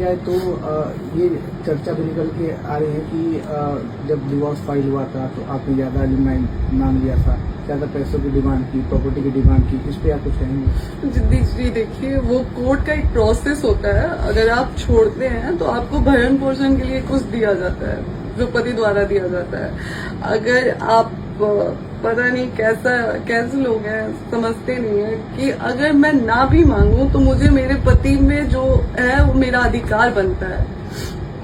जाए तो ये चर्चा भी निकल के आ रही है कि जब डिवोर्स फाइल हुआ था तो आपने ज़्यादा डिमांड मांग लिया था, ज़्यादा पैसों की डिमांड की, प्रॉपर्टी की डिमांड की, इस पे आप कुछ कहेंगे? जी देखिए, वो कोर्ट का एक प्रोसेस होता है। अगर आप छोड़ते हैं तो आपको भरण पोषण के लिए कुछ दिया जाता है जो पति द्वारा दिया जाता है। अगर आप पता नहीं कैसे लोग हैं, समझते नहीं है कि अगर मैं ना भी मांगूं तो मुझे मेरे पति में जो है वो मेरा अधिकार बनता है,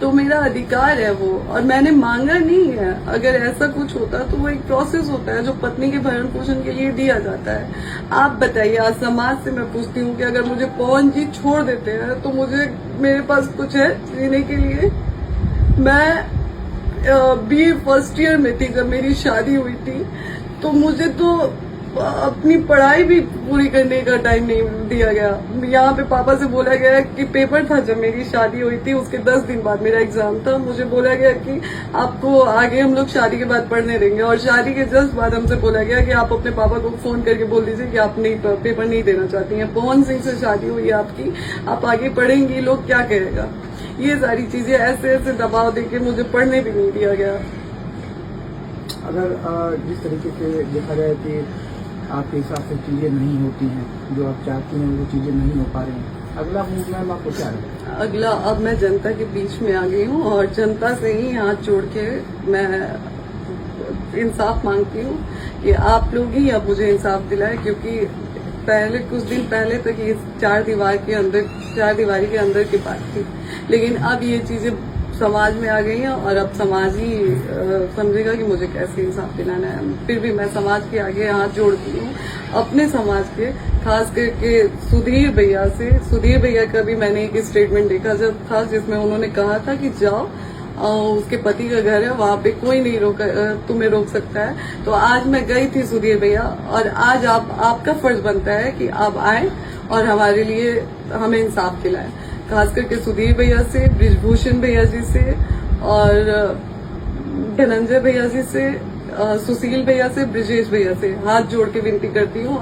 तो मेरा अधिकार है वो, और मैंने मांगा नहीं है। अगर ऐसा कुछ होता तो वो एक प्रोसेस होता है जो पत्नी के भरण पोषण के लिए दिया जाता है। आप बताइए, आज समाज से मैं पूछती हूँ कि अगर मुझे पवन जी छोड़ देते हैं तो मुझे मेरे पास कुछ है जीने के लिए? मैं बीए फर्स्ट ईयर में थी जब मेरी शादी हुई थी, तो मुझे तो अपनी पढ़ाई भी पूरी करने का टाइम नहीं दिया गया। यहाँ पे पापा से बोला गया कि पेपर था जब मेरी शादी हुई थी, उसके 10 दिन बाद मेरा एग्जाम था। मुझे बोला गया कि आपको आगे हम लोग शादी के बाद पढ़ने देंगे, और शादी के जस्ट बाद हमसे बोला गया कि आप अपने पापा को फोन करके बोल दीजिए कि आप नहीं पेपर नहीं देना चाहती हैं। पवन सिंह से शादी हुई है आपकी, आप आगे पढ़ेंगी, लोग क्या कहेगा? ये सारी चीजें ऐसे दबाव देके मुझे पढ़ने भी नहीं दिया गया। अगर जिस तरीके से देखा जाए कि आपके हिसाब से चीज़ें नहीं होती हैं, जो आप चाहती हैं वो चीज़ें नहीं हो पा रही हैं, अगला मूव मैम आपको क्या है? अगला, अब मैं जनता के बीच में आ गई हूँ और जनता से ही हाथ जोड़ के मैं इंसाफ मांगती हूँ कि आप लोग ही अब मुझे इंसाफ दिलाए, क्योंकि पहले कुछ दिन पहले तक ये चार दीवारी के अंदर की बात थी, लेकिन अब ये चीजें समाज में आ गई हैं और अब समाज ही समझेगा कि मुझे कैसे इंसाफ दिलाना है। फिर भी मैं समाज के आगे हाथ जोड़ती हूँ, अपने समाज के, खास करके सुधीर भैया का भी मैंने एक स्टेटमेंट देखा जब था, जिसमें उन्होंने कहा था कि जाओ, उसके पति का घर है, वहां पे कोई नहीं तुम्हें रोक सकता है। तो आज मैं गई थी सुधीर भैया, और आज आपका फर्ज बनता है कि आप आए और हमारे लिए हमें इंसाफ दिलाएं। खास करके सुधीर भैया से, ब्रिजभूषण भैया जी से, और धनंजय भैया जी से, सुशील भैया से, ब्रिजेश भैया से हाथ जोड़ के विनती करती हूँ।